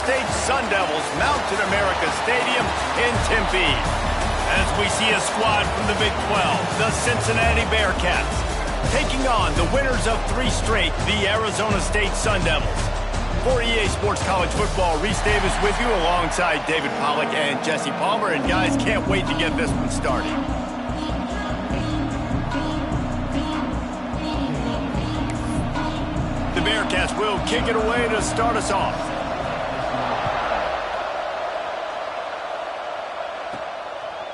State Sun Devils mount at America Stadium in Tempe. As we see a squad from the Big 12, the Cincinnati Bearcats, taking on the winners of 3 straight, the Arizona State Sun Devils. For EA Sports College Football, Reese Davis with you alongside David Pollack and Jesse Palmer. And guys, can't wait to get this one started. The Bearcats will kick it away to start us off.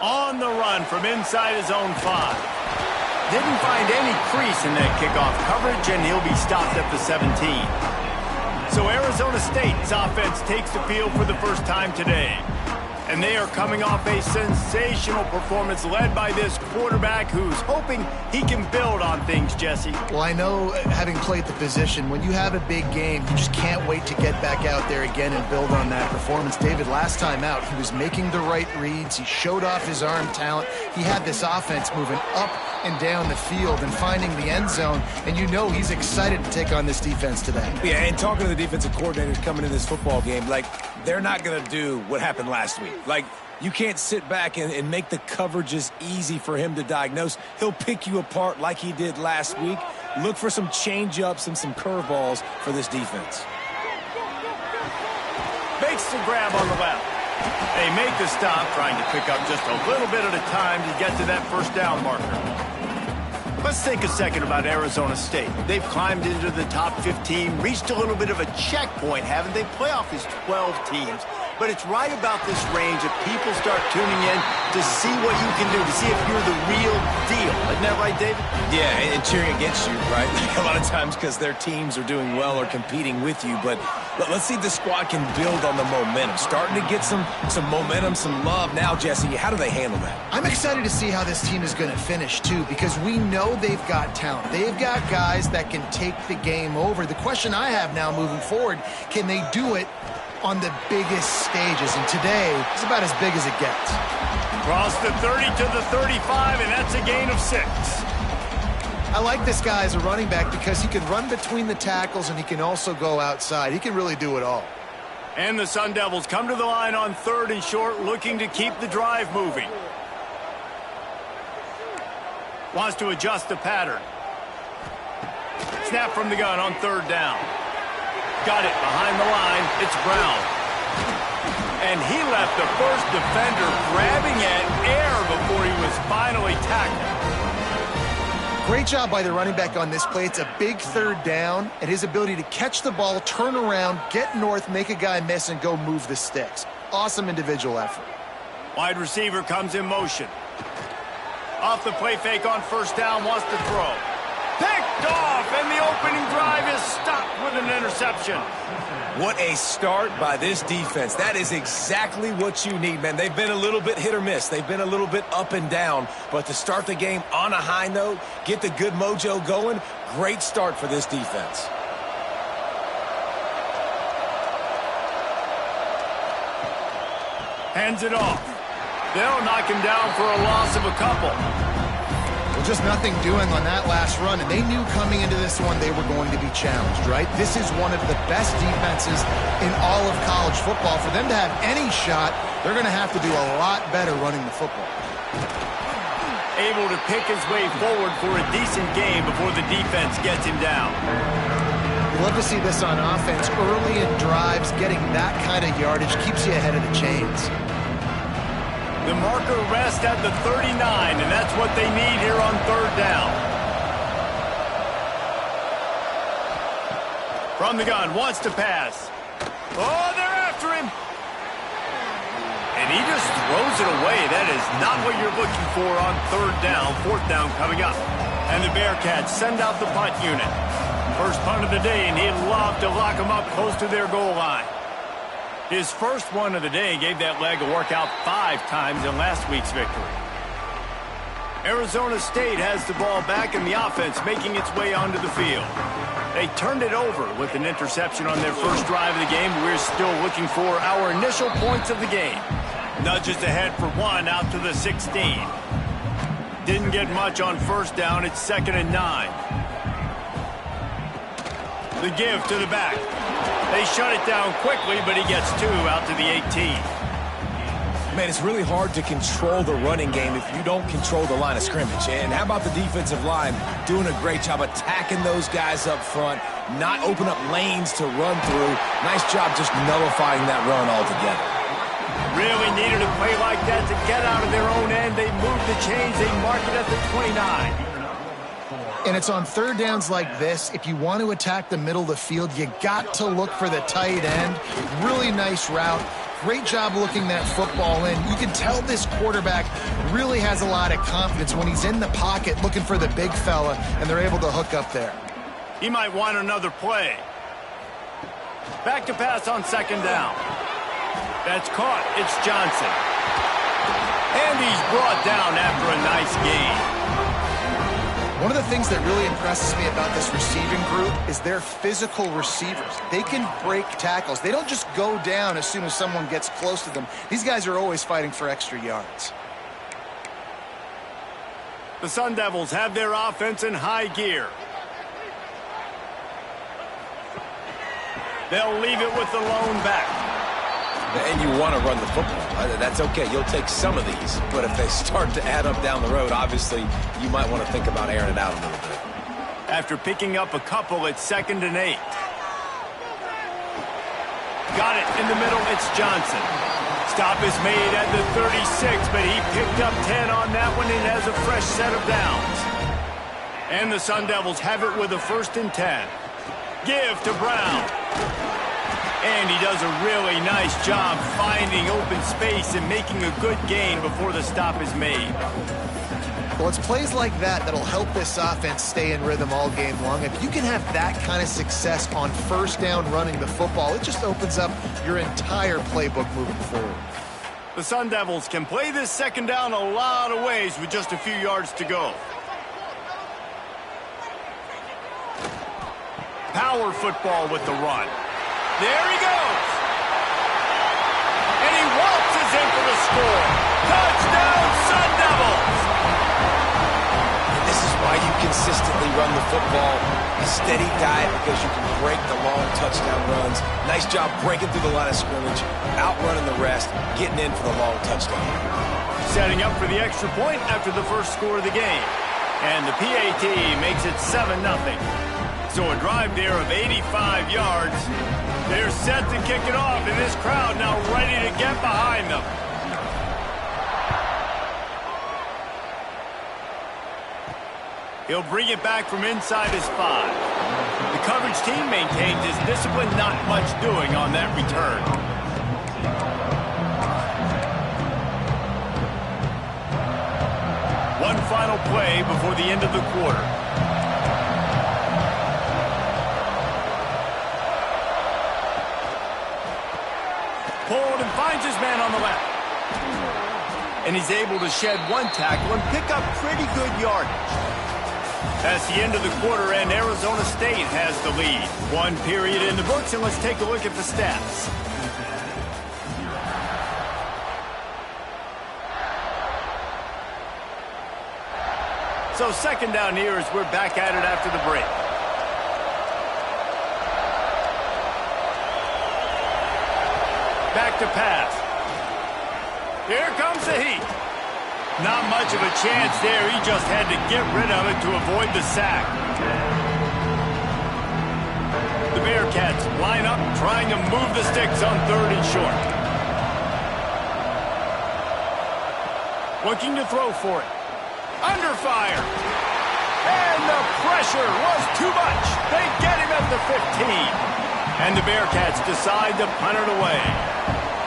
On the run from inside his own 5. Didn't find any crease in that kickoff coverage, and he'll be stopped at the 17. So Arizona State's offense takes the field for the first time today. And they are coming off a sensational performance led by this quarterback who's hoping he can build on things, Jesse. Well, I know, having played the position, when you have a big game, you just can't wait to get back out there again and build on that performance. David, last time out, he was making the right reads. He showed off his arm talent. He had this offense moving up and down the field and finding the end zone. And you know he's excited to take on this defense today. Yeah, and talking to the defensive coordinators coming in this football game, like, they're not going to do what happened last week. Like, you can't sit back and make the coverages easy for him to diagnose. He'll pick you apart like he did last week. Look for some change-ups and some curveballs for this defense. Makes the grab on the left. They make the stop, trying to pick up just a little bit at a time to get to that first down marker. Let's think a second about Arizona State. They've climbed into the top 15, reached a little bit of a checkpoint, haven't they? Playoff is 12 teams. But it's right about this range that people start tuning in to see what you can do, to see if you're the real deal. Isn't that right, David? Yeah, and cheering against you, right? A lot of times because their teams are doing well or competing with you. But let's see if the squad can build on the momentum. Starting to get some momentum, some love. Now, Jesse, how do they handle that? I'm excited to see how this team is going to finish, too, because we know they've got talent. They've got guys that can take the game over. The question I have now moving forward, can they do it on the biggest stages? And today is about as big as it gets. Cross the 30 to the 35, and that's a gain of 6. I like this guy as a running back because he can run between the tackles and he can also go outside. He can really do it all. And the Sun Devils come to the line on 3rd and short, looking to keep the drive moving. Wants to adjust the pattern. Snap from the gun on 3rd down. Got it behind the line. It's Brown. And he left the first defender grabbing at air before he was finally tackled. Great job by the running back on this play. It's a big 3rd down, and his ability to catch the ball, turn around, get north, make a guy miss, and go move the sticks. Awesome individual effort. Wide receiver comes in motion. Off the play fake on 1st down, wants to throw. Picked off, and the opening drive is stopped with an interception. What a start by this defense. That is exactly what you need, man. They've been a little bit hit or miss. They've been a little bit up and down. But to start the game on a high note, get the good mojo going, great start for this defense. Hands it off. They'll knock him down for a loss of a couple. Well, just nothing doing on that last run, and they knew coming into this one they were going to be challenged, right? This is one of the best defenses in all of college football. For them to have any shot, they're going to have to do a lot better running the football. Able to pick his way forward for a decent game before the defense gets him down. Love to see this on offense. Early in drives, getting that kind of yardage keeps you ahead of the chains. The marker rests at the 39, and that's what they need here on 3rd down. From the gun, wants to pass. Oh, they're after him. And he just throws it away. That is not what you're looking for on 3rd down. 4th down coming up. And the Bearcats send out the punt unit. First punt of the day, and he'd love to lock them up close to their goal line. His first one of the day gave that leg a workout 5 times in last week's victory. Arizona State has the ball back in the offense, making its way onto the field. They turned it over with an interception on their first drive of the game. We're still looking for our initial points of the game. Nudges ahead for 1 out to the 16. Didn't get much on 1st down. It's 2nd and 9. The give to the back. They shut it down quickly, but he gets 2 out to the 18. Man, it's really hard to control the running game if you don't control the line of scrimmage. And how about the defensive line doing a great job attacking those guys up front, not open up lanes to run through. Nice job just nullifying that run altogether. Really needed a play like that to get out of their own end. They moved the chains. They mark it at the 29. And it's on third downs like this. If you want to attack the middle of the field, you got to look for the tight end. Really nice route. Great job looking that football in. You can tell this quarterback really has a lot of confidence when he's in the pocket looking for the big fella, and they're able to hook up there. He might want another play. Back to pass on second down. That's caught. It's Johnson. And he's brought down after a nice gain. One of the things that really impresses me about this receiving group is they're physical receivers. They can break tackles. They don't just go down as soon as someone gets close to them. These guys are always fighting for extra yards. The Sun Devils have their offense in high gear. They'll leave it with the lone back. And you want to run the football. That's okay. You'll take some of these. But if they start to add up down the road, obviously, you might want to think about airing it out a little bit. After picking up a couple, it's 2nd and 8. Got it in the middle. It's Johnson. Stop is made at the 36, but he picked up 10 on that one and has a fresh set of downs. And the Sun Devils have it with a 1st and 10. Give to Brown. And he does a really nice job finding open space and making a good gain before the stop is made. Well, it's plays like that that'll help this offense stay in rhythm all game long. If you can have that kind of success on first down running the football, it just opens up your entire playbook moving forward. The Sun Devils can play this second down a lot of ways with just a few yards to go. Power football with the run. There he goes. And he waltzes in for the score. Touchdown, Sun Devils. And this is why you consistently run the football. A steady diet because you can break the long touchdown runs. Nice job breaking through the line of scrimmage, outrunning the rest, getting in for the long touchdown. Setting up for the extra point after the first score of the game. And the PAT makes it 7-0. So a drive there of 85 yards. They're set to kick it off, and this crowd now ready to get behind them. He'll bring it back from inside his 5. The coverage team maintains his discipline, not much doing on that return. One final play before the end of the quarter. Pulled and finds his man on the left. And he's able to shed one tackle and pick up pretty good yardage. That's the end of the quarter, and Arizona State has the lead. One period in the books, and let's take a look at the stats. So second down here as we're back at it after the break. Back to pass. Here comes the heat. Not much of a chance there. He just had to get rid of it to avoid the sack. The Bearcats line up, trying to move the sticks on 3rd and short. Looking to throw for it. Under fire. And the pressure was too much. They get him at the 15. And the Bearcats decide to punt it away.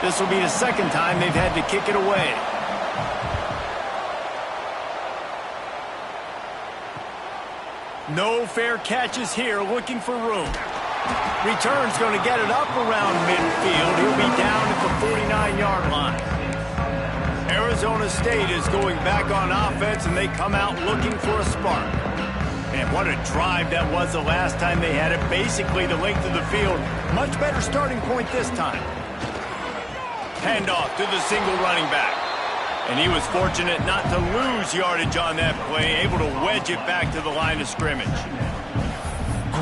This will be the second time they've had to kick it away. No fair catches here, looking for room. Return's going to get it up around midfield. He'll be down at the 49-yard line. Arizona State is going back on offense, and they come out looking for a spark. And what a drive that was the last time they had it. Basically the length of the field. Much better starting point this time. Handoff to the single running back. And he was fortunate not to lose yardage on that play, able to wedge it back to the line of scrimmage.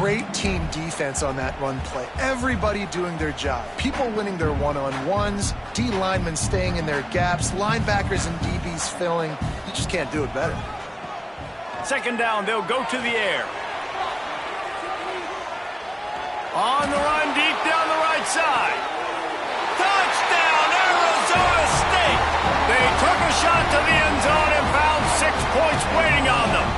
great team defense on that run play. Everybody doing their job. People winning their one-on-ones, D linemen staying in their gaps, linebackers and DBs filling. You just can't do it better. Second down, they'll go to the air. On the run, deep down the right side. Touchdown, Arizona State! They took a shot to the end zone and found 6 points waiting on them.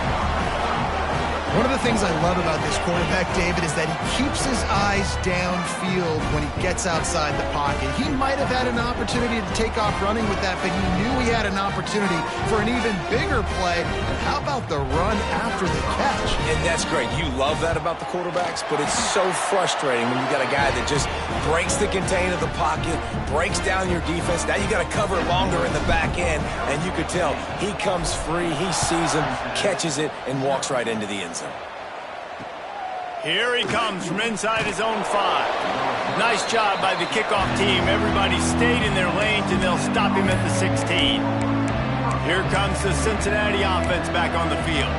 One of the things I love about this quarterback, David, is that he keeps his eyes downfield when he gets outside the pocket. He might have had an opportunity to take off running with that, but he knew he had an opportunity for an even bigger play. And how about the run after the catch? And that's great. You love that about the quarterbacks, but it's so frustrating when you got a guy that just breaks the contain of the pocket, breaks down your defense. Now you got to cover longer in the back end, and you could tell he comes free, he sees him, catches it, and walks right into the end zone. Here he comes from inside his own 5. Nice job by the kickoff team. Everybody stayed in their lanes, and they'll stop him at the 16. Here comes the Cincinnati offense back on the field.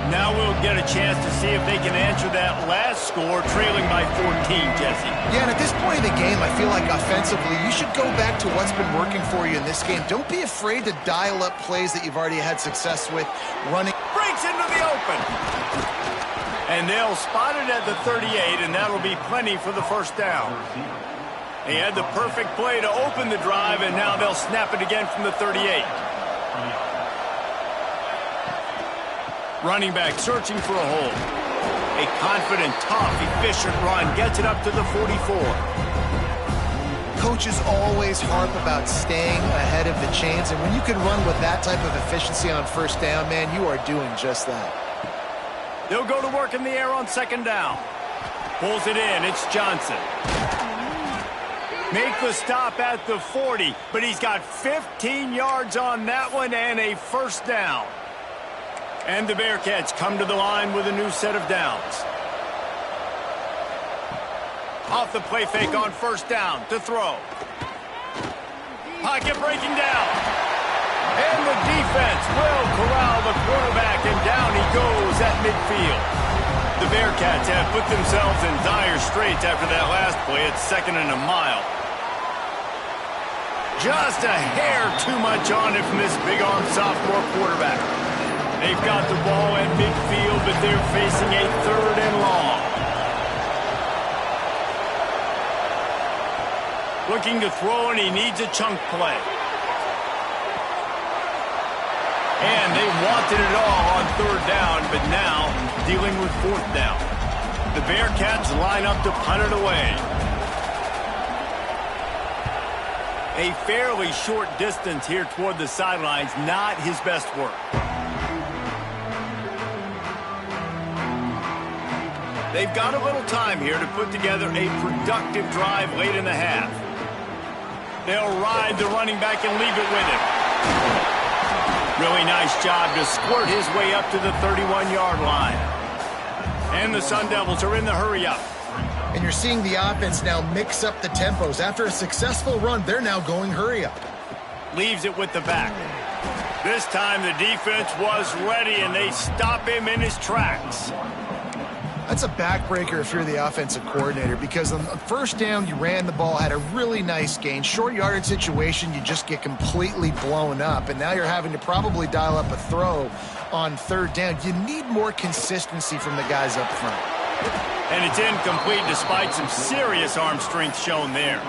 Now we'll get a chance to see if they can answer that last score, trailing by 14, Jesse. Yeah, and at this point in the game, I feel like offensively, you should go back to what's been working for you in this game. Don't be afraid to dial up plays that you've already had success with. Running Breaks into the open. And they'll spot it at the 38, and that'll be plenty for the first down. They had the perfect play to open the drive, and now they'll snap it again from the 38. Running back searching for a hole. A confident, tough, efficient run gets it up to the 44. Coaches always harp about staying ahead of the chains, and when you can run with that type of efficiency on first down, man, you are doing just that. They'll go to work in the air on second down. Pulls it in. It's Johnson. Make the stop at the 40, but he's got 15 yards on that one and a first down. And the Bearcats come to the line with a new set of downs. Off the play fake on first down to throw. Pocket breaking down. And the defense will corral the quarterback, and down he goes at midfield. The Bearcats have put themselves in dire straits after that last play. It's 2nd and a mile. Just a hair too much on it from this big-arm sophomore quarterback. They've got the ball at midfield, but they're facing a 3rd and long. Looking to throw, and he needs a chunk play. And they wanted it all on 3rd down, but now dealing with 4th down. The Bearcats line up to punt it away. A fairly short distance here toward the sidelines, not his best work. They've got a little time here to put together a productive drive late in the half. They'll ride the running back and leave it with him. Really nice job to squirt his way up to the 31-yard line. And the Sun Devils are in the hurry-up. And you're seeing the offense now mix up the tempos. After a successful run, they're now going hurry-up. Leaves it with the back. This time the defense was ready, and they stop him in his tracks. That's a backbreaker if you're the offensive coordinator, because on first down, you ran the ball, had a really nice gain. Short yardage situation, you just get completely blown up, and now you're having to probably dial up a throw on 3rd down. You need more consistency from the guys up front. And it's incomplete despite some serious arm strength shown there.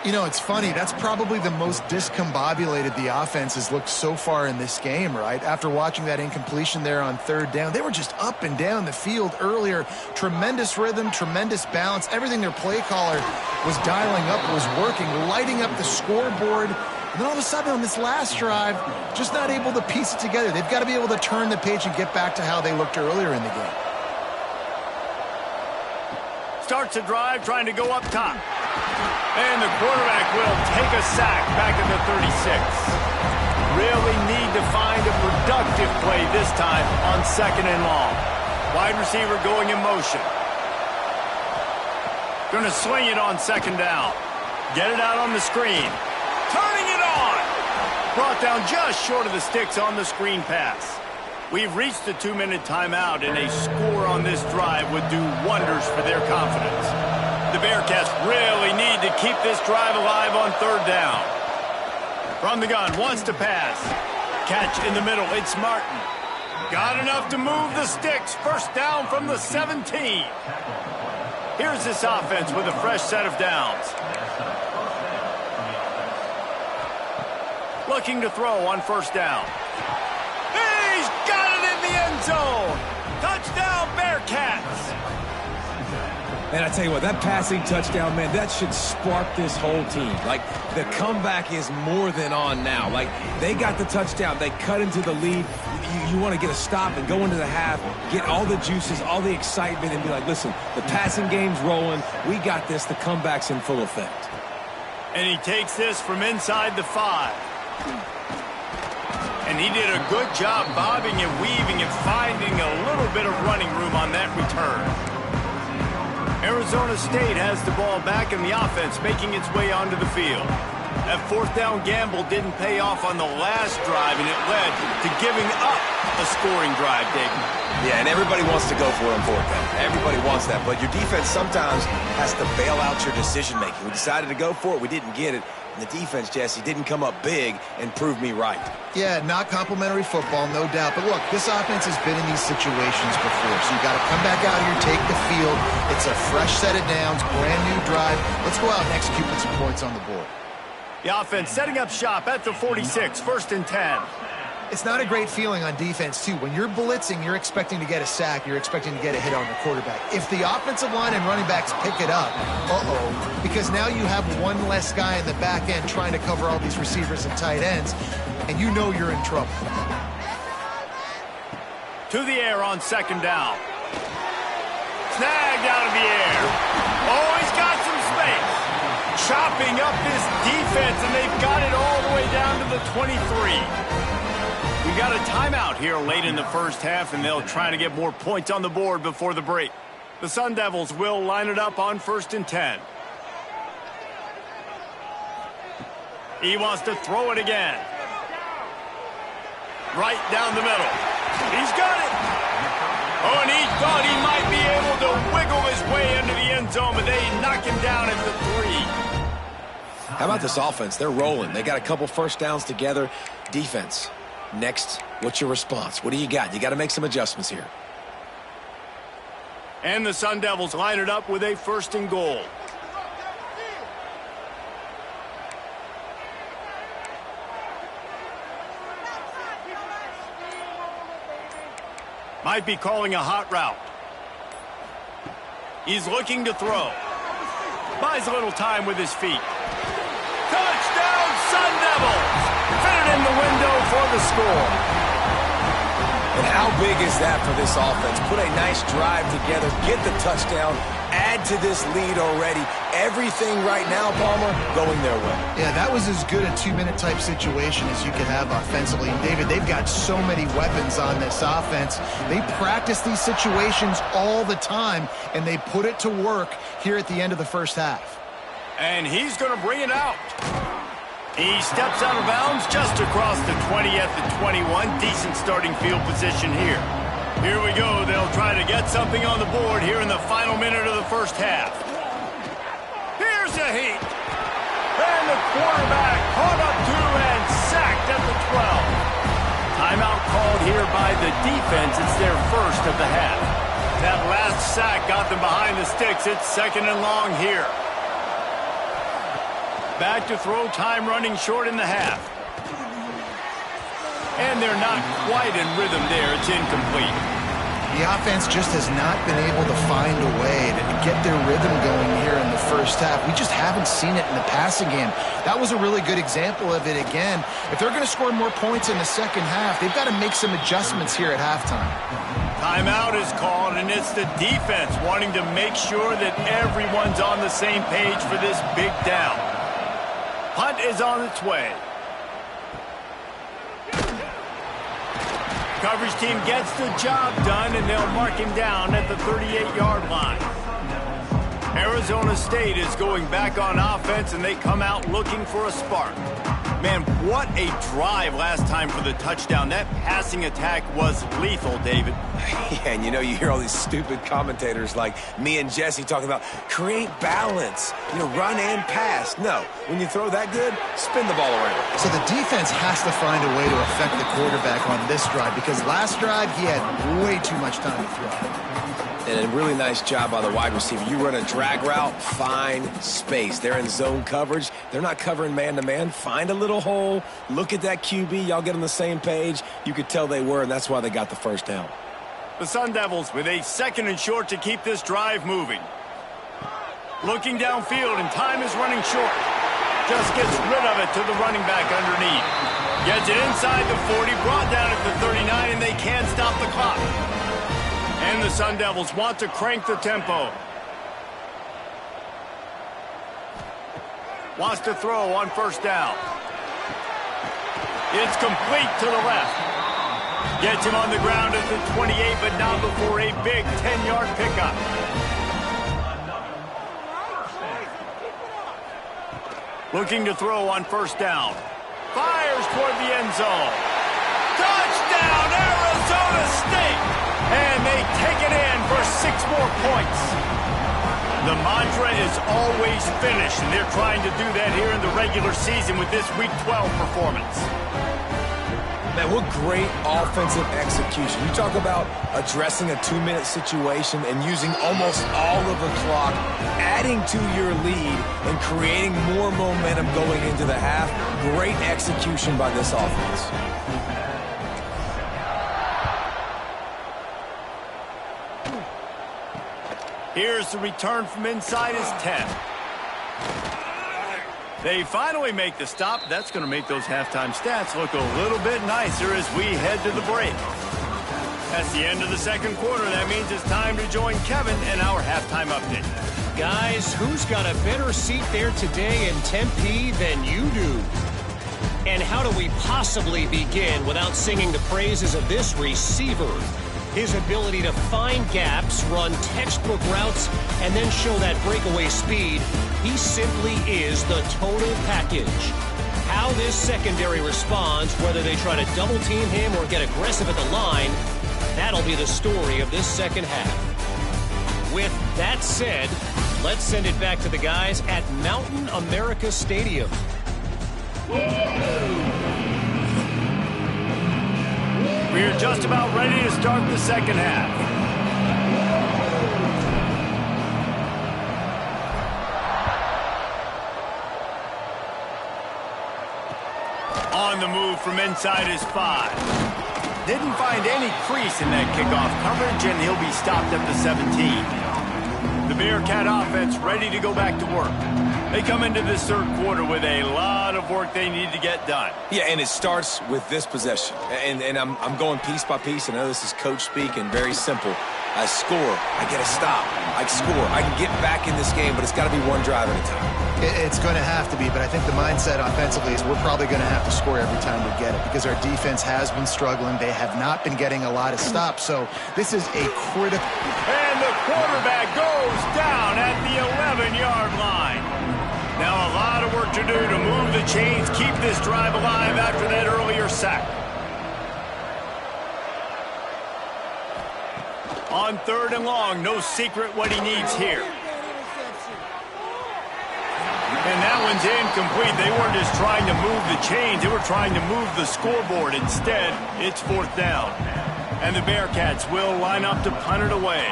You know, it's funny. That's probably the most discombobulated the offense has looked so far in this game, right? After watching that incompletion there on 3rd down, they were just up and down the field earlier. Tremendous rhythm, tremendous balance. Everything their play caller was dialing up was working, lighting up the scoreboard. And then all of a sudden on this last drive, just not able to piece it together. They've got to be able to turn the page and get back to how they looked earlier in the game. Starts a drive trying to go up top. And the quarterback will take a sack back at the 36. Really need to find a productive play this time on 2nd and long. Wide receiver going in motion. Going to swing it on 2nd down. Get it out on the screen. Turning it on. Brought down just short of the sticks on the screen pass. We've reached the 2-minute timeout, and a score on this drive would do wonders for their confidence. The Bearcats really need to keep this drive alive on 3rd down. From the gun, wants to pass. Catch in the middle, it's Martin. Got enough to move the sticks. 1st down from the 17. Here's this offense with a fresh set of downs. Looking to throw on 1st down. He's got it in the end zone. Touchdown, Bearcats. Man, I tell you what, that passing touchdown, man, that should spark this whole team. Like, the comeback is more than on now. Like, they got the touchdown. They cut into the lead. You want to get a stop and go into the half, get all the juices, all the excitement, and be like, listen, the passing game's rolling. We got this. The comeback's in full effect. And he takes this from inside the 5. And he did a good job bobbing and weaving and finding a little bit of running room on that return. Arizona State has the ball back in the offense, making its way onto the field. That 4th down gamble didn't pay off on the last drive, and it led to giving up a scoring drive, David. Yeah, and everybody wants to go for it on 4th down. Everybody wants that, but your defense sometimes has to bail out your decision-making. We decided to go for it. We didn't get it. And the defense, Jesse, didn't come up big and prove me right. Yeah, not complimentary football, no doubt. But look, this offense has been in these situations before. So you got to come back out here, take the field. It's a fresh set of downs, brand new drive. Let's go out and execute with some points on the board. The offense setting up shop at the 46, 1st and 10. It's not a great feeling on defense, too. When you're blitzing, you're expecting to get a sack. You're expecting to get a hit on the quarterback. If the offensive line and running backs pick it up, because now you have one less guy in the back end trying to cover all these receivers and tight ends, and you know you're in trouble. To the air on 2nd down. Snagged out of the air. Oh, he's got some space. Chopping up this defense, and they've got it all the way down to the 23. We got a timeout here late in the 1st half, and they'll try to get more points on the board before the break. The Sun Devils will line it up on 1st and 10. He wants to throw it again. Right down the middle. He's got it. Oh, and he thought he might be able to wiggle his way into the end zone, but they knock him down at the 3. How about this offense? They're rolling. They got a couple 1st downs together. Defense. Next, what's your response? What do you got? You got to make some adjustments here. And the Sun Devils line it up with a 1st and goal. Might be calling a hot route. He's looking to throw. Buys a little time with his feet. Touchdown, Sun Devils! Fit it in the window for the score. And how big is that for this offense? Put a nice drive together, get the touchdown, add to this lead already. Everything right now, Palmer, going their way. Yeah, that was as good a 2-minute type situation as you could have offensively. And David, they've got so many weapons on this offense. They practice these situations all the time, and they put it to work here at the end of the 1st half. And he's going to bring it out. He steps out of bounds just across the 20 at the 21. Decent starting field position here. Here we go. They'll try to get something on the board here in the final minute of the 1st half. Here's a heat. And the quarterback caught up to and sacked at the 12. Timeout called here by the defense. It's their 1st of the half. That last sack got them behind the sticks. It's 2nd and long here. Back to throw, time running short in the half. And they're not quite in rhythm there. It's incomplete. The offense just has not been able to find a way to get their rhythm going here in the 1st half. We just haven't seen it in the passing game. That was a really good example of it again. If they're going to score more points in the 2nd half, they've got to make some adjustments here at halftime. Timeout is called, and it's the defense wanting to make sure that everyone's on the same page for this big down. Punt is on its way. Coverage team gets the job done, and they'll mark him down at the 38-yard line. Arizona State is going back on offense, and they come out looking for a spark. Man, what a drive last time for the touchdown. That passing attack was lethal, David. Yeah, and you know, you hear all these stupid commentators like me and Jesse talking about create balance, run and pass. No, when you throw that good, spin the ball around. So the defense has to find a way to affect the quarterback on this drive because last drive he had way too much time to throw. And a really nice job by the wide receiver. You run a drag route, find space. They're in zone coverage. They're not covering man-to-man. Find a little hole. Look at that QB. Y'all get on the same page. You could tell they were, and that's why they got the first down. The Sun Devils with a 2nd and short to keep this drive moving. Looking downfield, and time is running short. Just gets rid of it to the running back underneath. Gets it inside the 40, brought down at the 39, and they can't stop the clock. And the Sun Devils want to crank the tempo. Wants to throw on 1st down. It's complete to the left. Gets him on the ground at the 28, but not before a big 10-yard pickup. Looking to throw on 1st down. Fires toward the end zone. Touchdown, Arizona State! And they take it in for 6 more points. The mantra is always finish, and they're trying to do that here in the regular season with this Week 12 performance. Man, what great offensive execution. You talk about addressing a 2-minute situation and using almost all of the clock, adding to your lead, and creating more momentum going into the half. Great execution by this offense. Here's the return from inside his 10. They finally make the stop. That's going to make those halftime stats look a little bit nicer as we head to the break. That's the end of the 2nd quarter. That means it's time to join Kevin and our halftime update. Guys, who's got a better seat there today in Tempe than you do? And how do we possibly begin without singing the praises of this receiver? His ability to find gaps, run textbook routes, and then show that breakaway speed. He simply is the total package. How this secondary responds, whether they try to double-team him or get aggressive at the line, that'll be the story of this 2nd half. With that said, let's send it back to the guys at Mountain America Stadium. We're just about ready to start the 2nd half. On the move from inside his 5. Didn't find any crease in that kickoff coverage, and he'll be stopped at the 17. The Bearcat offense ready to go back to work. They come into this 3rd quarter with a lot of work they need to get done. Yeah, and it starts with this possession. And I'm going piece by piece. I know this is coach speak and very simple. I score. I get a stop. I score. I can get back in this game, but it's got to be one drive at a time. It's going to have to be, but I think the mindset offensively is we're probably going to have to score every time we get it because our defense has been struggling. They have not been getting a lot of stops, so this is a critical. And the quarterback goes down at the 11-yard line. Now a lot of work to do to move the chains, keep this drive alive after that earlier sack. On 3rd and long, no secret what he needs here. And that one's incomplete. They weren't just trying to move the chains. They were trying to move the scoreboard. Instead, it's 4th down. And the Bearcats will line up to punt it away.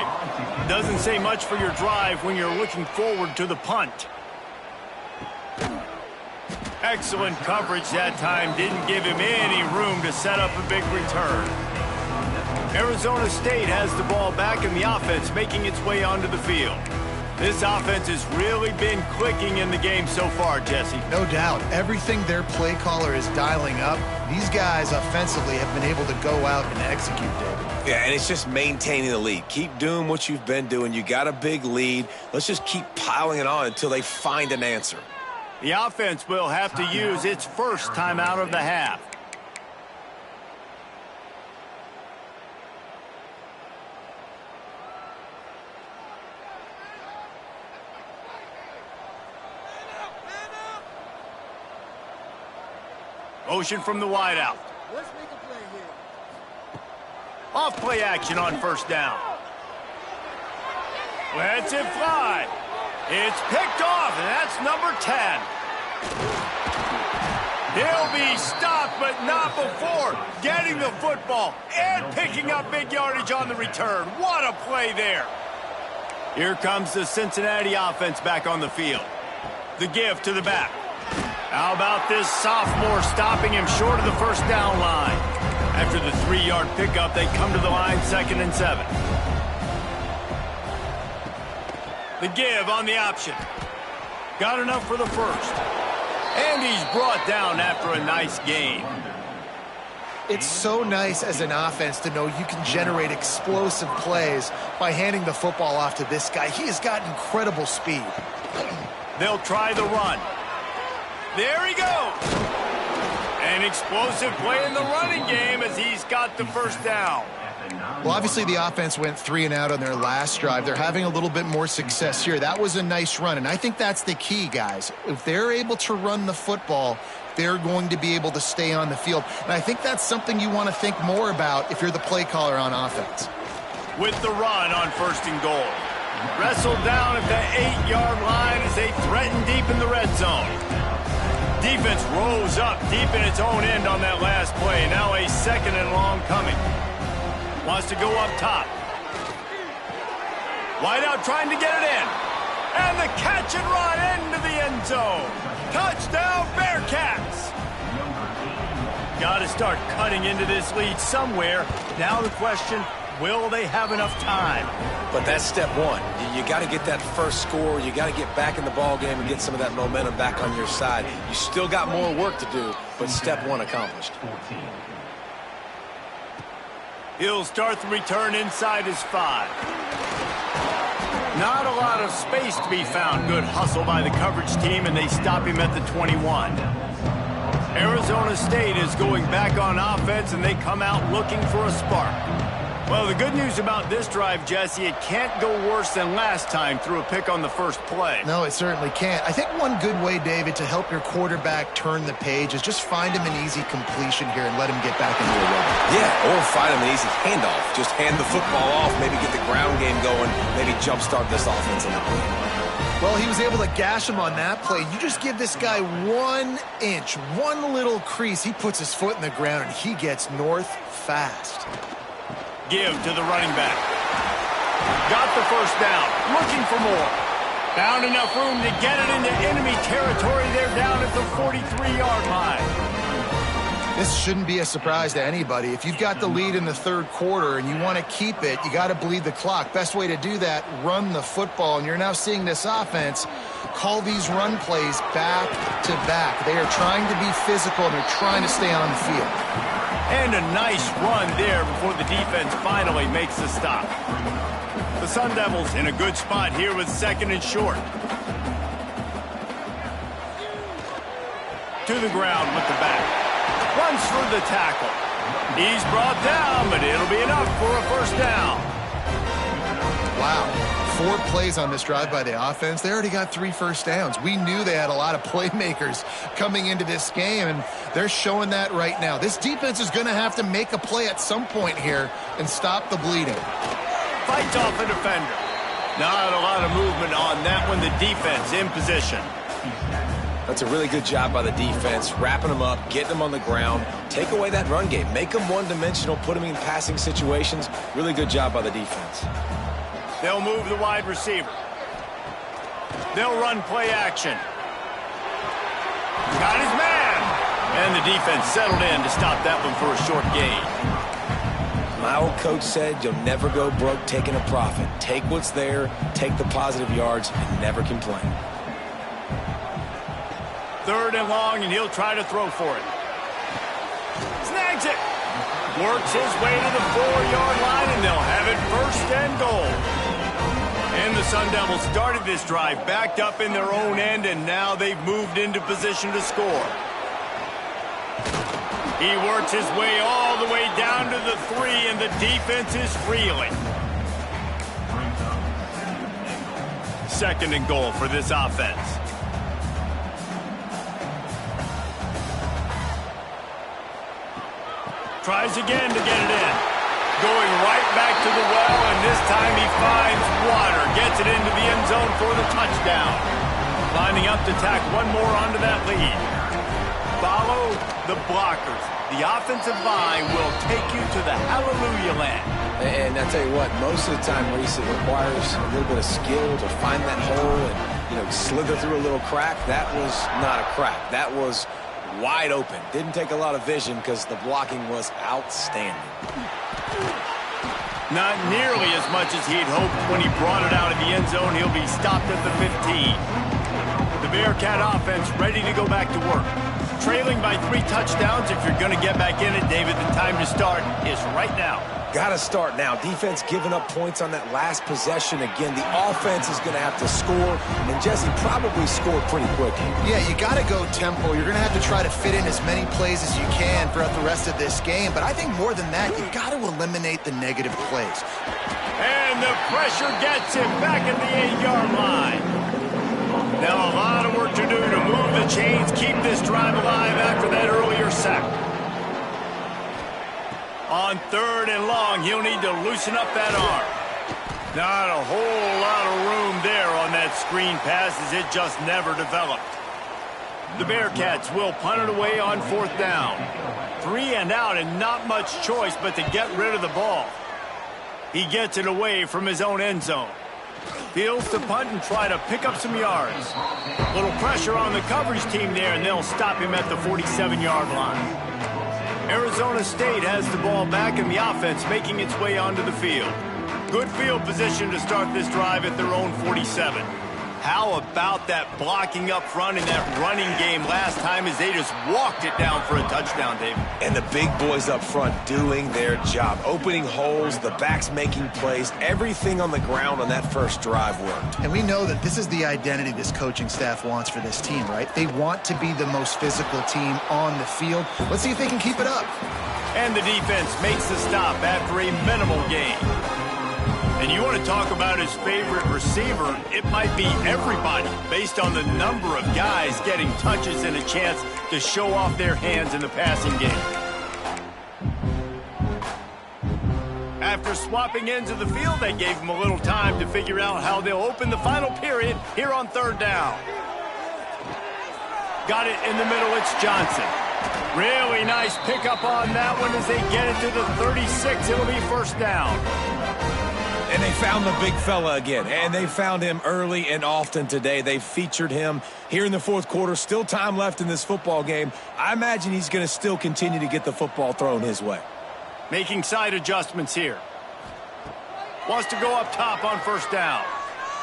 Doesn't say much for your drive when you're looking forward to the punt. Excellent coverage that time. Didn't give him any room to set up a big return. Arizona State has the ball back in the offense, making its way onto the field. This offense has really been clicking in the game so far, Jesse. No doubt. Everything their play caller is dialing up, these guys offensively have been able to go out and execute, David. Yeah, and it's just maintaining the lead. Keep doing what you've been doing. You got a big lead. Let's just keep piling it on until they find an answer. The offense will have to use its first timeout of the half. Motion from the wideout. Let's make a play here. Off play action on first down. Lets it fly. It's picked off, and that's number 10. He'll be stopped, but not before getting the football and picking up big yardage on the return. What a play there. Here comes the Cincinnati offense back on the field. The give to the back. How about this sophomore stopping him short of the first down line? After the 3-yard pickup, they come to the line 2nd and 7. The give on the option. Got enough for the first. And he's brought down after a nice gain. It's so nice as an offense to know you can generate explosive plays by handing the football off to this guy. He has got incredible speed. They'll try the run. There he goes. An explosive play in the running game as he's got the first down. Well, obviously the offense went 3 and out on their last drive. They're having a little bit more success here. That was a nice run, and I think that's the key, guys. If they're able to run the football, they're going to be able to stay on the field. And I think that's something you want to think more about if you're the play caller on offense. With the run on 1st and goal. Wrestled down at the 8-yard line as they threaten deep in the red zone. Defense rose up deep in its own end on that last play. Now a 2nd and long coming. Wants to go up top. Wideout trying to get it in. And the catch and run into the end zone. Touchdown, Bearcats! Got to start cutting into this lead somewhere. Now the question, will they have enough time? But that's step one. You got to get that first score. You got to get back in the ball game and get some of that momentum back on your side. You still got more work to do, but step one accomplished. He'll start the return inside his 5. Not a lot of space to be found. Good hustle by the coverage team, and they stop him at the 21. Arizona State is going back on offense, and they come out looking for a spark. Well, the good news about this drive, Jesse, it can't go worse than last time through a pick on the first play. No, it certainly can't. I think one good way, David, to help your quarterback turn the page is just find him an easy completion here and let him get back into a rhythm. Yeah, or find him an easy handoff. Just hand the football off, maybe get the ground game going, maybe jumpstart this offense in the play. Well, he was able to gash him on that play. You just give this guy 1 inch, one little crease. He puts his foot in the ground, and he gets north fast. Give to the running back. Got the first down. Looking for more. Found enough room to get it into enemy territory. They're down at the 43-yard line. This shouldn't be a surprise to anybody. If you've got the lead in the 3rd quarter and you want to keep it, you got to bleed the clock. Best way to do that, run the football. And you're now seeing this offense call these run plays back to back. They are trying to be physical, and they're trying to stay on the field. And a nice run there before the defense finally makes the stop. The Sun Devils in a good spot here with 2nd and short. To the ground with the back. Runs for the tackle. He's brought down, but it'll be enough for a first down. Wow. 4 plays on this drive by the offense. They already got 3 first downs. We knew they had a lot of playmakers coming into this game, and they're showing that right now. This defense is going to have to make a play at some point here and stop the bleeding. Fights off a defender. Not a lot of movement on that one. The defense in position. That's a really good job by the defense, wrapping them up, getting them on the ground, take away that run game, make them one-dimensional, put them in passing situations. Really good job by the defense. They'll move the wide receiver. They'll run play action. Got his man. And the defense settled in to stop that one for a short gain. My old coach said you'll never go broke taking a profit. Take what's there, take the positive yards, and never complain. 3rd and long, and he'll try to throw for it. Snags it. Works his way to the 4-yard line, and they'll have it 1st and goal. And the Sun Devils started this drive backed up in their own end, and now they've moved into position to score. He works his way all the way down to the 3, and the defense is reeling. 2nd and goal for this offense. Tries again to get it in. Going right back to the well, and this time he finds water. Gets it into the end zone for the touchdown. Lining up to tack one more onto that lead. Follow the blockers. The offensive line will take you to the hallelujah land. And I tell you what, most of the time, Reese, it requires a little bit of skill to find that hole and, slither through a little crack. That was not a crack. That was wide open. Didn't take a lot of vision because the blocking was outstanding. Not nearly as much as he'd hoped when he brought it out of the end zone. He'll be stopped at the 15. The Bearcat offense ready to go back to work. Trailing by 3 touchdowns. If you're going to get back in it, David, the time to start is right now. Got to start now. Defense giving up points on that last possession. Again, the offense is going to have to score, and Jesse probably scored pretty quickly. Yeah, you got to go tempo. You're going to have to try to fit in as many plays as you can throughout the rest of this game. But I think more than that, you got to eliminate the negative plays. And the pressure gets him back at the 8-yard line. Now a lot of work to do to move the chains, keep this drive alive after that earlier sack. On 3rd and long, he'll need to loosen up that arm. Not a whole lot of room there on that screen pass as it just never developed. The Bearcats will punt it away on 4th down. 3 and out and not much choice but to get rid of the ball. He gets it away from his own end zone. Fields to punt and try to pick up some yards. Little pressure on the coverage team there, and they'll stop him at the 47-yard line. Arizona State has the ball back, and the offense making its way onto the field. Good field position to start this drive at their own 47. How about that blocking up front in that running game last time as they just walked it down for a touchdown, David? And the big boys up front doing their job. Opening holes, the backs making plays. Everything on the ground on that first drive worked. And we know that this is the identity this coaching staff wants for this team, right? They want to be the most physical team on the field. Let's see if they can keep it up. And the defense makes the stop after a minimal gain. And you want to talk about his favorite receiver, it might be everybody based on the number of guys getting touches and a chance to show off their hands in the passing game. After swapping ends of the field, they gave him a little time to figure out how they'll open the final period here on 3rd down. Got it in the middle, it's Johnson. Really nice pickup on that one as they get it to the 36. It'll be 1st down. And they found the big fella again, and they found him early and often today. They featured him here in the 4th quarter. Still time left in this football game. I imagine he's going to still continue to get the football thrown his way. Making side adjustments here. Wants to go up top on 1st down.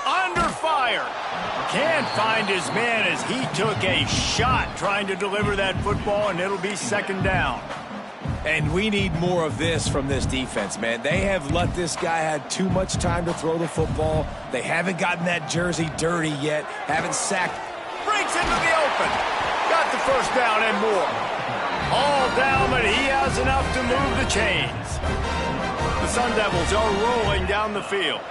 Under fire. Can't find his man as he took a shot trying to deliver that football, and it'll be 2nd down. And we need more of this from this defense, man. They have let this guy have too much time to throw the football. They haven't gotten that jersey dirty yet. Haven't sacked. Breaks into the open. Got the 1st down and more. All down, but he has enough to move the chains. The Sun Devils are rolling down the field.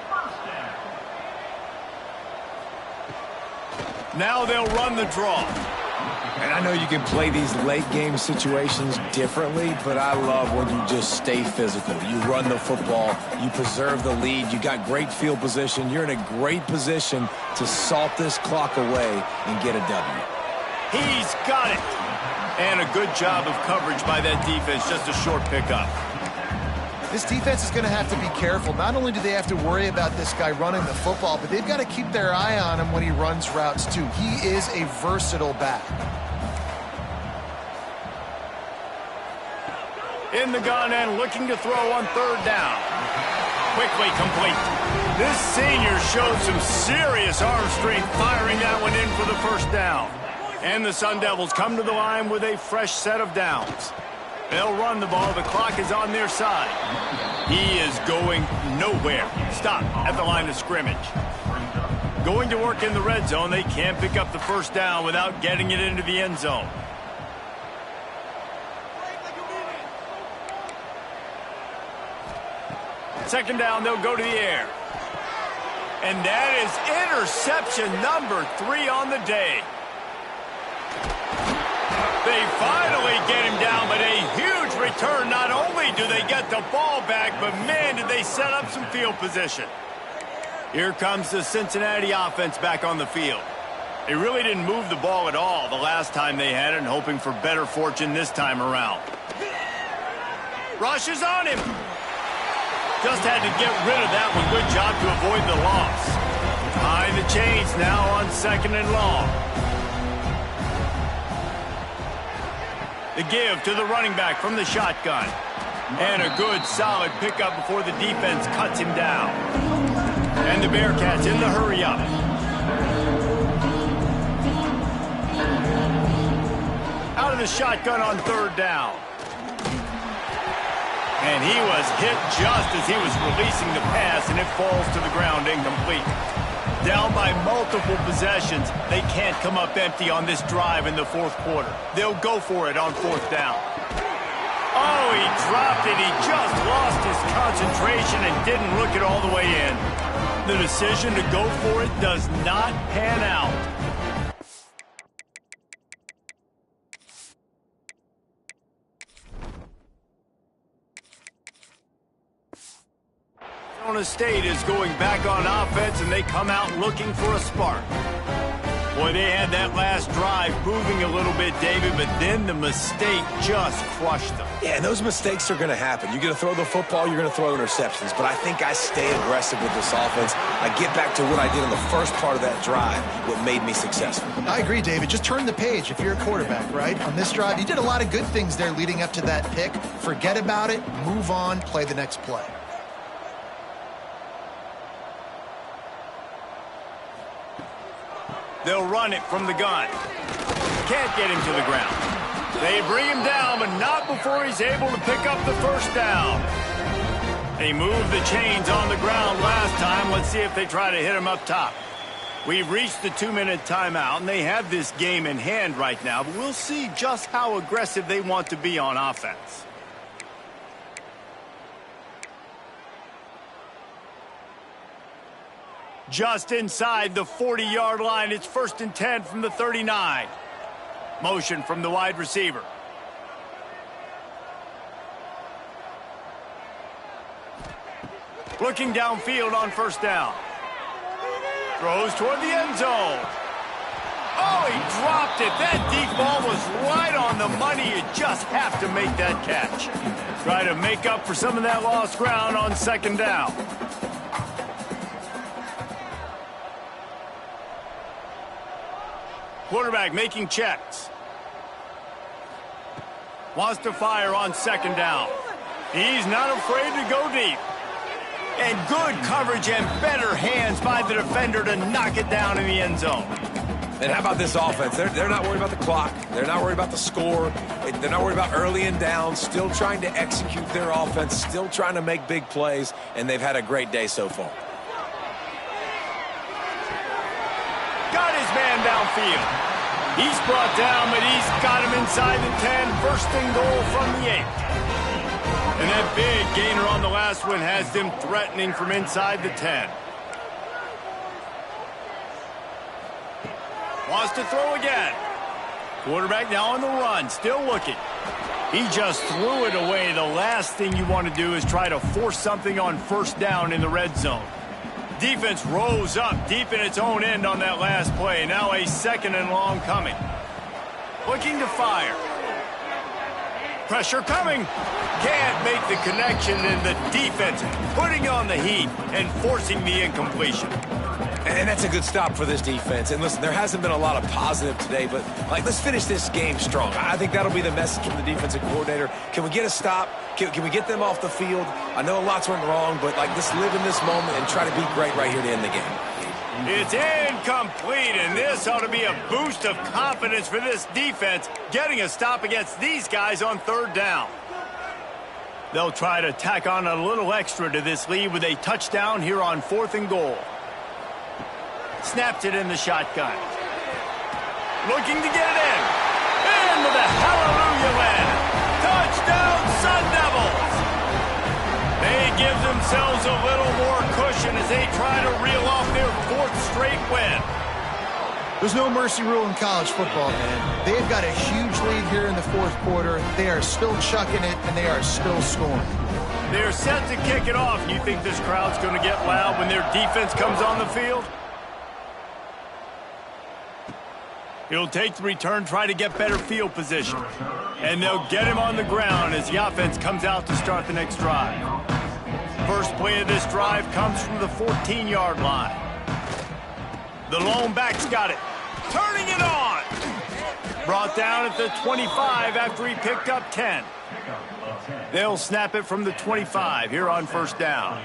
Now they'll run the draw. And I know you can play these late game situations differently, but I love when you just stay physical. You run the football, you preserve the lead, you got great field position. You're in a great position to salt this clock away and get a W. He's got it. And a good job of coverage by that defense, just a short pickup. This defense is going to have to be careful. Not only do they have to worry about this guy running the football, but they've got to keep their eye on him when he runs routes too. He is a versatile back. In the gun and looking to throw on 3rd down. Quickly complete. This senior showed some serious arm strength firing that one in for the 1st down. And the Sun Devils come to the line with a fresh set of downs. They'll run the ball. The clock is on their side. He is going nowhere. Stop at the line of scrimmage. Going to work in the red zone. They can't pick up the 1st down without getting it into the end zone. Second down, they'll go to the air. And that is interception number 3 on the day. They finally get him down, but a huge return not only only do they get the ball back, but man, did they set up some field position. Here comes the Cincinnati offense back on the field. They really didn't move the ball at all the last time they had it, and hoping for better fortune this time around. Rushes on him. Just had to get rid of that one. Good job to avoid the loss. Behind the chains now on 2nd and long. The give to the running back from the shotgun. And a good, solid pickup before the defense cuts him down. And the Bearcats in the hurry-up. Out of the shotgun on 3rd down. And he was hit just as he was releasing the pass, and it falls to the ground incomplete. Down by multiple possessions, they can't come up empty on this drive in the 4th quarter. They'll go for it on 4th down. Oh, he dropped it. He just lost his concentration and didn't look it all the way in. The decision to go for it does not pan out. Arizona State is going back on offense, and they come out looking for a spark. Boy, they had that last drive moving a little bit, David, but then the mistake just crushed them. Yeah, and those mistakes are going to happen. You're going to throw the football, you're going to throw interceptions, but I think I stay aggressive with this offense. I get back to what I did in the first part of that drive, what made me successful. I agree, David. Just turn the page if you're a quarterback, right? On this drive, you did a lot of good things there leading up to that pick. Forget about it, move on, play the next play. They'll run it from the gun. Can't get him to the ground. They bring him down, but not before he's able to pick up the 1st down. They moved the chains on the ground last time. Let's see if they try to hit him up top. We've reached the 2-minute timeout, and they have this game in hand right now, but we'll see just how aggressive they want to be on offense. Just inside the 40-yard line. It's 1st and 10 from the 39. Motion from the wide receiver. Looking downfield on 1st down. Throws toward the end zone. Oh, he dropped it. That deep ball was right on the money. You just have to make that catch. Try to make up for some of that lost ground on 2nd down. Quarterback making checks. Wants to fire on 2nd down. He's not afraid to go deep. And good coverage and better hands by the defender to knock it down in the end zone. And how about this offense? They're not worried about the clock. They're not worried about the score. They're not worried about early and down. Still trying to execute their offense. Still trying to make big plays. And they've had a great day so far. Got his man downfield. He's brought down, but he's got him inside the 10. 1st and goal from the 8. And that big gainer on the last one has them threatening from inside the 10. Wants to throw again. Quarterback now on the run, still looking. He just threw it away. The last thing you want to do is try to force something on 1st down in the red zone. Defense rose up deep in its own end on that last play. Now a 2nd and long coming. Looking to fire. Pressure coming. Can't make the connection, and the defense putting on the heat and forcing the incompletion. And that's a good stop for this defense. And listen, there hasn't been a lot of positive today, but let's finish this game strong. I think that'll be the message from the defensive coordinator. Can we get a stop? Can we get them off the field? I know lots went wrong, but let's live in this moment and try to be great right here to end the game. It's incomplete, and this ought to be a boost of confidence for this defense, getting a stop against these guys on 3rd down. They'll try to tack on a little extra to this lead with a touchdown here on 4th and goal. Snapped it in the shotgun. Looking to get it in. In with a hallelujah land. Touchdown, Sun Devils! They give themselves a little more cushion as they try to reel off their 4th straight win. There's no mercy rule in college football, man. They've got a huge lead here in the fourth quarter. They are still chucking it, and they are still scoring. They're set to kick it off. You think this crowd's going to get loud when their defense comes on the field? He'll take the return, try to get better field position. And they'll get him on the ground as the offense comes out to start the next drive. First play of this drive comes from the 14-yard line. The lone back's got it. Turning it on. Brought down at the 25 after he picked up 10. They'll snap it from the 25 here on first down.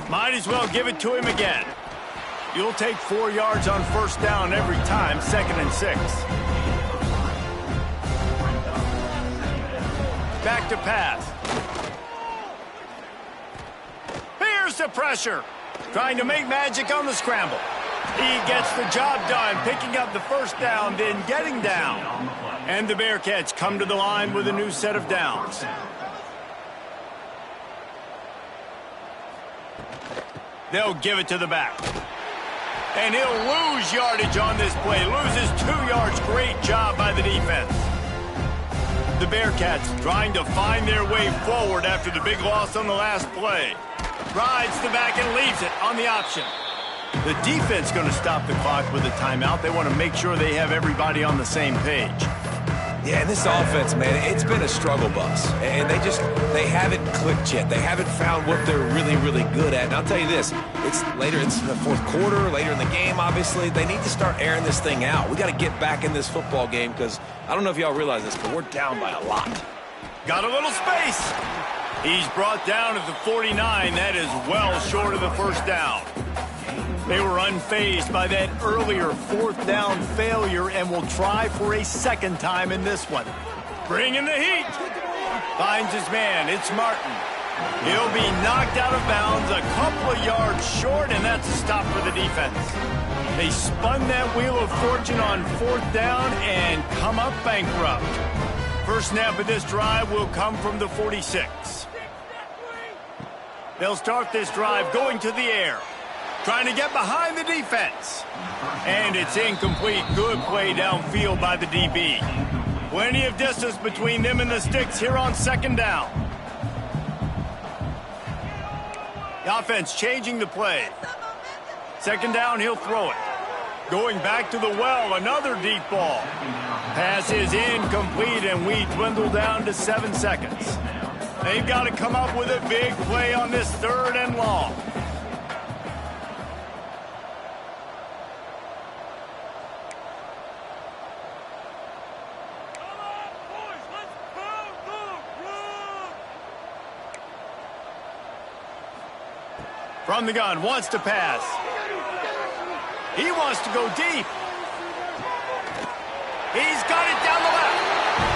Might as well give it to him again. You'll take 4 yards on first down every time, 2nd and 6. Back to pass. Here's the pressure. Trying to make magic on the scramble. He gets the job done, picking up the first down, then getting down. And the Bearcats come to the line with a new set of downs. They'll give it to the back. And he'll lose yardage on this play. Loses 2 yards. Great job by the defense. The Bearcats trying to find their way forward after the big loss on the last play. Rides the back and leaves it on the option. The defense going to stop the clock with a timeout. They want to make sure they have everybody on the same page. Yeah, and this offense, man, it's been a struggle bus. And they haven't clicked yet. They haven't found what they're really, really good at. And I'll tell you this, it's the fourth quarter, later in the game, obviously. They need to start airing this thing out. We got to get back in this football game because I don't know if y'all realize this, but we're down by a lot. Got a little space. He's brought down at the 49. That is well short of the first down. They were unfazed by that earlier fourth down failure and will try for a second time in this one. Bringing the heat. Finds his man. It's Martin. He'll be knocked out of bounds a couple of yards short, and that's a stop for the defense. They spun that wheel of fortune on fourth down and come up bankrupt. First snap of this drive will come from the 46. They'll start this drive going to the air. Trying to get behind the defense. And it's incomplete. Good play downfield by the DB. Plenty of distance between them and the sticks here on second down. The offense changing the play. Second down, he'll throw it. Going back to the well, another deep ball. Pass is incomplete, and we dwindle down to 7 seconds. They've got to come up with a big play on this 3rd and long. From the gun, wants to pass. He wants to go deep. He's got it down the left.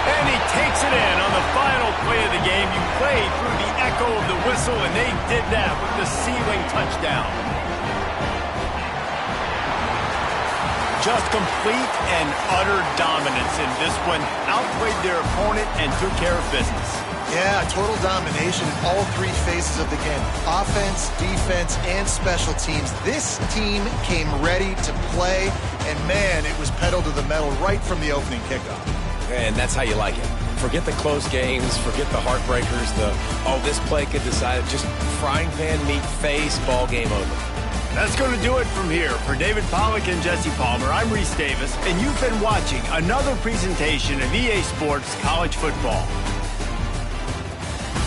And he takes it in on the final play of the game. You played through the echo of the whistle, and they did that with the ceiling touchdown. Just complete and utter dominance in this one. Outplayed their opponent and took care of business. Yeah, total domination in all 3 phases of the game. Offense, defense, and special teams. This team came ready to play, and man, it was pedal to the metal right from the opening kickoff. And that's how you like it. Forget the close games, forget the heartbreakers, this play could decide it. Just frying pan meat face, ball game over. That's going to do it from here. For David Pollack and Jesse Palmer, I'm Reese Davis, and you've been watching another presentation of EA Sports College Football.